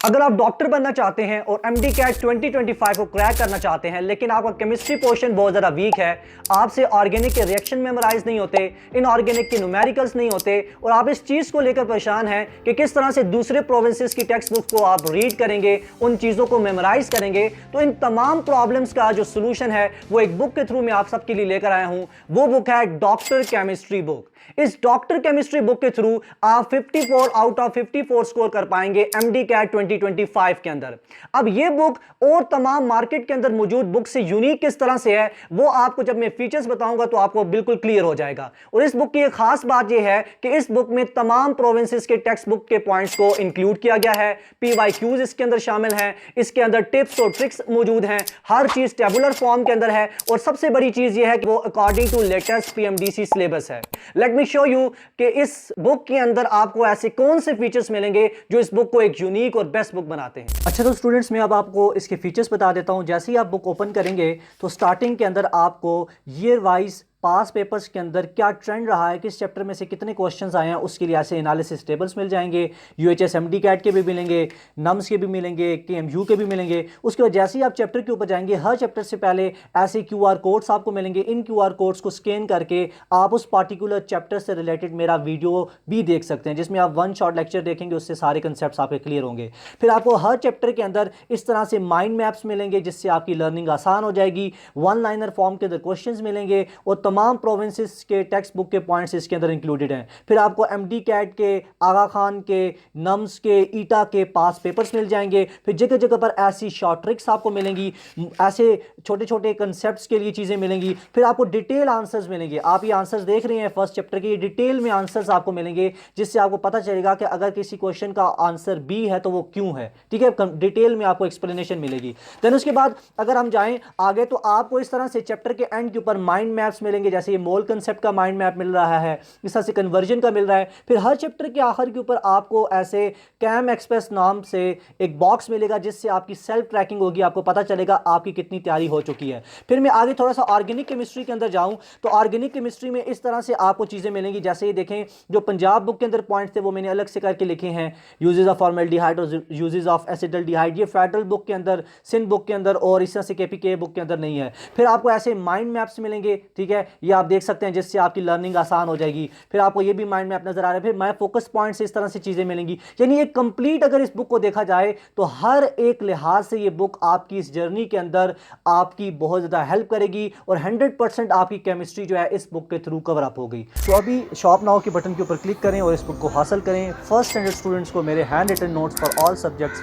अगर आप डॉक्टर बनना चाहते हैं और एमडी कैट 2025 को क्रैक करना चाहते हैं लेकिन आपका केमिस्ट्री पोर्शन बहुत ज़्यादा वीक है, आपसे ऑर्गेनिक के रिएक्शन मेमोराइज नहीं होते, इनऑर्गेनिक के न्यूमेरिकल्स नहीं होते और आप इस चीज़ को लेकर परेशान हैं कि किस तरह से दूसरे प्रोविंसेस की टेक्स्ट बुक्स को आप रीड करेंगे, उन चीज़ों को मेमोराइज करेंगे, तो इन तमाम प्रॉब्लम्स का जो सोल्यूशन है वो एक बुक के थ्रू मैं आप सबके लिए लेकर आया हूँ। वो बुक है डॉक्टर केमिस्ट्री बुक। इस डॉक्टर केमिस्ट्री बुक के थ्रू आप 54 आउट ऑफ 54 स्कोर कर पाएंगे एमडी कैट 2025 के अंदर। अब यह बुक और तमाम मार्केट के अंदर मौजूद बुक से यूनिक किस तरह से है वो आपको जब मैं फीचर्स बताऊंगा तो आपको बिल्कुल क्लियर हो जाएगा। और इस बुक की एक खास बात यह है कि इस बुक में तमाम प्रोविंसेस के टेक्स्ट बुक के पॉइंट्स को इंक्लूड किया गया है, पीवाईक्यूज इसके अंदर शामिल हैं, इसके अंदर टिप्स और ट्रिक्स मौजूद हैं, हर चीज टेबुलर फॉर्म के अंदर है और सबसे बड़ी चीज यह है कि वो according to latest PMDC syllabus है। लेट मी शो यू कि इस बुक के अंदर आपको ऐसे कौन से फीचर्स मिलेंगे जो इस बुक को एक यूनिक और बेस्ट बुक बनाते हैं। अच्छा तो स्टूडेंट्स, मैं अब आपको इसके फीचर्स बता देता हूं। जैसे ही आप बुक ओपन करेंगे तो स्टार्टिंग के अंदर आपको ईयर वाइज पास पेपर्स के अंदर क्या ट्रेंड रहा है, किस चैप्टर में से कितने क्वेश्चंस आए हैं, उसके लिए ऐसे एनालिसिस टेबल्स मिल जाएंगे। यूएचएस एमडी कैट के भी मिलेंगे, नम्स के भी मिलेंगे, केएमयू के भी मिलेंगे। उसके बाद जैसे ही आप चैप्टर के ऊपर जाएंगे हर चैप्टर से पहले ऐसे क्यूआर कोड्स आपको मिलेंगे। इन क्यूआर कोड्स को स्कैन करके आप उस पार्टिकुलर चैप्टर से रिलेटेड मेरा वीडियो भी देख सकते हैं, जिसमें आप वन शॉट लेक्चर देखेंगे, उससे सारे कंसेप्ट आपके क्लियर होंगे। फिर आपको हर चैप्टर के अंदर इस तरह से माइंड मैप्स मिलेंगे जिससे आपकी लर्निंग आसान हो जाएगी। वन लाइनर फॉर्म के अंदर क्वेश्चंस मिलेंगे और तमाम प्रोविंसेस के टेक्स्ट बुक के पॉइंट्स इसके अंदर इंक्लूडेड हैं। फिर आपको एमडी कैट के, आगा खान के, नम्स के, ईटा के पास पेपर्स मिल जाएंगे। फिर जगह जगह पर ऐसी शॉर्ट ट्रिक्स आपको मिलेंगी, ऐसे छोटे छोटे कंसेप्ट्स के लिए चीज़ें मिलेंगी। फिर आपको डिटेल आंसर्स मिलेंगे। आप ये आंसर्स देख रहे हैं फर्स्ट चैप्टर के, डिटेल में आंसर्स आपको मिलेंगे जिससे आपको पता चलेगा कि अगर किसी क्वेश्चन का आंसर बी है तो वो क्यों है। ठीक है, डिटेल में आपको एक्सप्लेनेशन मिलेगी। देन उसके बाद अगर हम जाएं आगे तो आपको इस तरह से चैप्टर के एंड के ऊपर माइंड मैप्स मिलेंगे। जैसे ये मोल कंसेप्ट का माइंड मैप मिल रहा है, इस तरह से कन्वर्जन का मिल रहा है। फिर हर चैप्टर के आखिर के ऊपर आपको ऐसे कैम एक्सप्रेस नाम से एक बॉक्स मिलेगा जिससे आपकी सेल्फ ट्रैकिंग होगी, आपको पता चलेगा आपकी कितनी तैयारी हो चुकी है। फिर मैं आगे थोड़ा सा ऑर्गेनिक केमिस्ट्री के अंदर जाऊं तो ऑर्गेनिक केमिस्ट्री में इस तरह से आपको चीज़ें मिलेंगी। जैसे ये देखें, जो पंजाब बुक के अंदर पॉइंट्स थे वो मैंने अलग से करके लिखे हैं, यूजेस ऑफ फॉर्मेल्डिहाइड और यूजेस ऑफ एसिटल्डिहाइड। ये फेडरल बुक के अंदर, सिंध बुक के अंदर और इस तरह से केपीके बुक के अंदर नहीं है। फिर आपको ऐसे माइंड मैप्स मिलेंगे, ठीक है, ये आप देख सकते हैं, जिससे आपकी लर्निंग आसान हो जाएगी। फिर आपको ये भी माइंड मैप नजर आ रहा है। फिर माय फोकस पॉइंट्स, इस तरह से चीजें मिलेंगी। यानी एक कंप्लीट अगर इस बुक को देखा जाए तो हर एक लिहाज से ये बुक आपकी इस जर्नी के अंदर आपकी बहुत ज्यादा हेल्प करेगी और 100% आपकी केमिस्ट्री जो है इस बुक के थ्रू कवर अप हो गई। तो अभी शॉप नाउ के बटन के ऊपर क्लिक करें और इस बुक को हासिल करें। फर्स्ट स्टैंडर्ड स्टूडेंट्स को मेरे hand written notes for all subjects